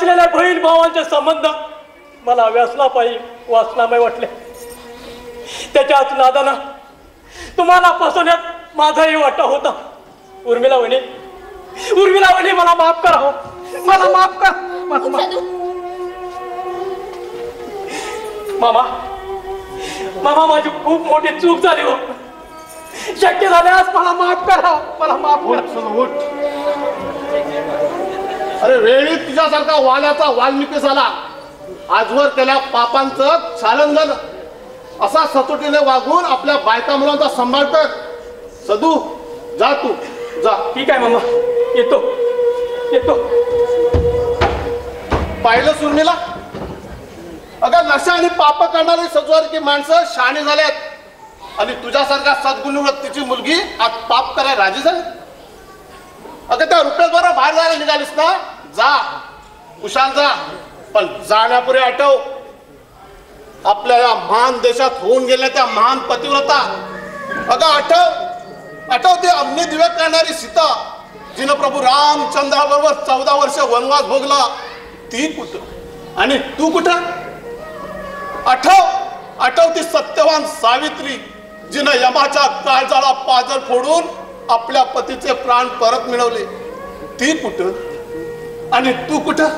बहीण भावांचे संबंध मला व्यसनापायी वासनामय वाटले. त्याच्याच नादानं तुम्हाला फसवण्यात माझाही वाटा होता. उर्मिला वहिनी मला माफ करा. हो मला माफ करा. मामा माझी खूप मोठी चूक झाली. हो शक्य झाल्यास मला माफ करा. मला माफ करा. अरे वेळी तुझ्यासारखा वाल्याचा वाल्मिकी झाला. आजवर त्याला पापांचं चालन झालं. असा सचोटीने वागून आपल्या बायका मुलांचा सांभाळ कर. सदू जा तू जा. ठीक आहे मामा, येतो. पाहिलं सुर्मीला, अगं नशा आणि पाप करणारी सजवारीची माणसं शहाणी झाल्यात आणि तुझ्यासारख्या सद्गुणी वृत्तीची मुलगी आज पाप करायला राजी झाली. अगं त्या रुपयाद्वारा बाहेर जायला निघालीस ना, जा कुशाल जा, पण जाण्यापूर्वी आठव आपल्या या महान देशात होऊन गेल्या त्या महान पतिव्रता. अगं आठव ते अग्नी दिव्य करणारी सीता जिनं प्रभू रामचंद्राबरोबर 14 वर्ष वनवास भोगला. ती कुठं आणि तू कुठं? आठव ती सत्यवान सावित्री जिनं यमाच्या काळजाला पाजर फोडून आपल्या पतीचे प्राण परत मिळवले. ती कुठं आणि तू कुठं?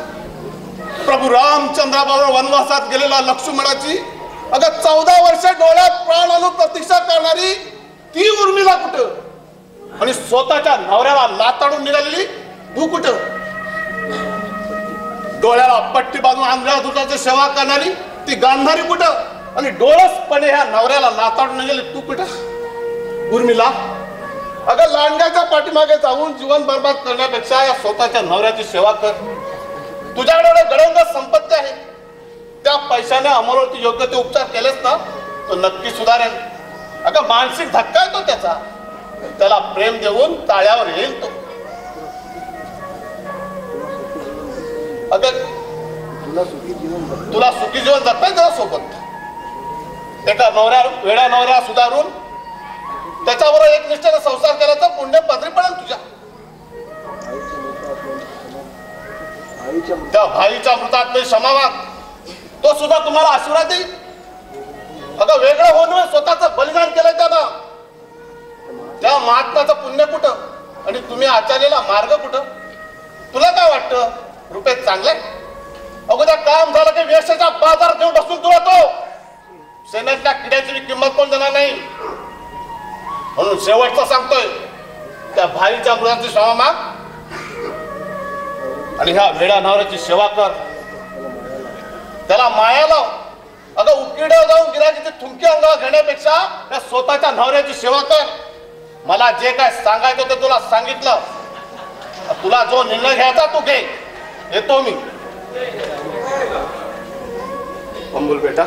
प्रभू रामचंद्राबरोबर वनवासात गेलेला लक्ष्मणाची अगं 14 वर्ष डोळ्यात प्राण आणून प्रतीक्षा करणारी ती उर्मिला कुठं? आणि स्वतःच्या नवऱ्याला लाताडून निघालेली तू कुठं? डोळ्याला पट्टी बांधून आंधळ्या दुधाची सेवा करणारी ती गांधारी कुठं? आणि डोळसपणे ह्या नवऱ्याला लाताडून निघाली तू कुठं? उर्मिला, अगं लांडग्याच्या पाठीमागे जाऊन जीवन बर्बाद करण्यापेक्षा या स्वतःच्या नवऱ्याची सेवा कर. तुझ्याकडे गडंग संपत्ती आहे. त्या पैशाने अमरावती योग्य ते उपचार केलेस ना तो नक्की सुधारेल. अगं मानसिक धक्का येतो त्याला प्रेम देऊन ताळ्यावर येईल तो. अगं तुला सुखी जीवन जगता त्याला सोबत एका वेड्या नवऱ्या सुधारून त्याच्याबरोबर एक निष्ठेने संसार केल्याचा पुण्य पदरी पडेल तुझ्या. त्या भाईच्या मृतात मी क्षमा माग, तो सुद्धा तुम्हाला आशीर्वाद देईल. अगं वेगळं होऊन स्वतःच बलिदान केलंय त्यानं. त्या महात्म्याचं पुण्य कुठं आणि तुम्ही आचार्याला मार्ग कुठं? तुला काय वाटतं रुपये चांगले? अगोदर काम झालं की वेशाच्या बाजारात घेऊन बसून तुला तो सेनेतल्या किड्याची किंमत कोण देणार नाही. म्हणून शेवटचं सांगतोय, त्या भाईच्या मुलांची क्षमा माग आणि ह्या वेडा नवऱ्याची सेवा कर. त्याला माया लाव. अगं उकिड्यावर जाऊन गिराकीची थुंकी अंगावर घेण्यापेक्षा त्या स्वतःच्या नवऱ्याची सेवा कर. मला जे काय सांगायचं ते तुला सांगितलं. तुला जो निर्णय घ्यायचा तू घे. येतो मी. अंबुल बेटा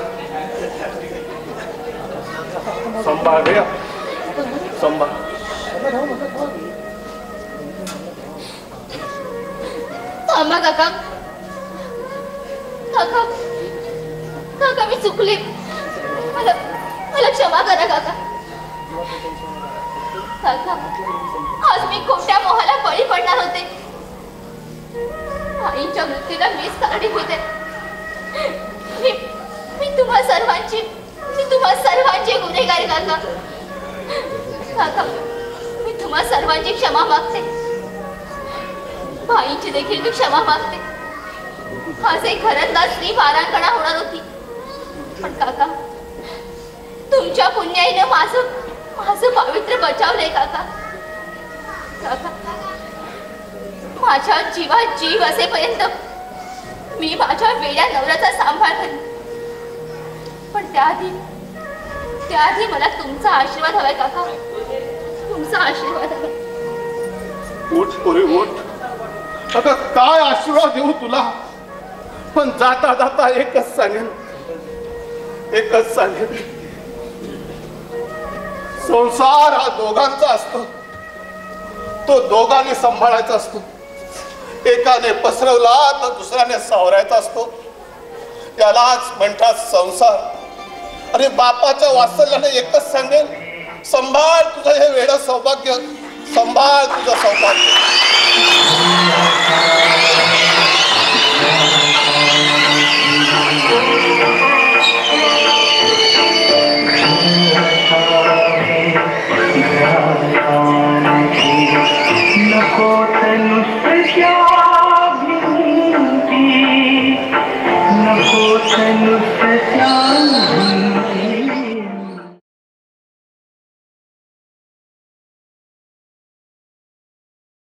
संभाळ घे, संभाळ. थांबा काका, मी चुकले. मला क्षमा करा काका. आज मी खोट्या मोहाला बळी पडणार होते. आईच्या मृत्यूला मीच कारणीभूत आहे. मी तुम्हा सर्वांची गुन्हेगार काका. मी तुम्हा सर्वांची क्षमा मागते. भाईची देखील मी क्षमा मागते. आज एक घरातला स्त्री पारांगणा होणार होती, पण काका तुमच्या पुण्याईने माझं पवित्र बचावलंय काका. माझ्या जीवात जीव असेपर्यंत मी माझ्या वेड्या नवऱ्याचा सांभाळ करेन, पण त्याआधी मला तुमचा आशीर्वाद हवाय काका. तुमचा आशीर्वाद हवाय. उठ पोरी उठ. आता काय आशीर्वाद देऊ तुला? पण जाता जाता एकच सांगेन, संसार हा दोघांचा असतो. तो दोघांनी सांभाळायचा असतो. एकाने पसरवला तर दुसऱ्याने सावरायचा असतो. त्यालाच म्हणतात संसार. आणि बापाच्या वात्सल्याने एकच सांगेन, सांभाळ तुझं हे वेडं सौभाग्य, सांभाळ तुझं सौभाग्य. क्या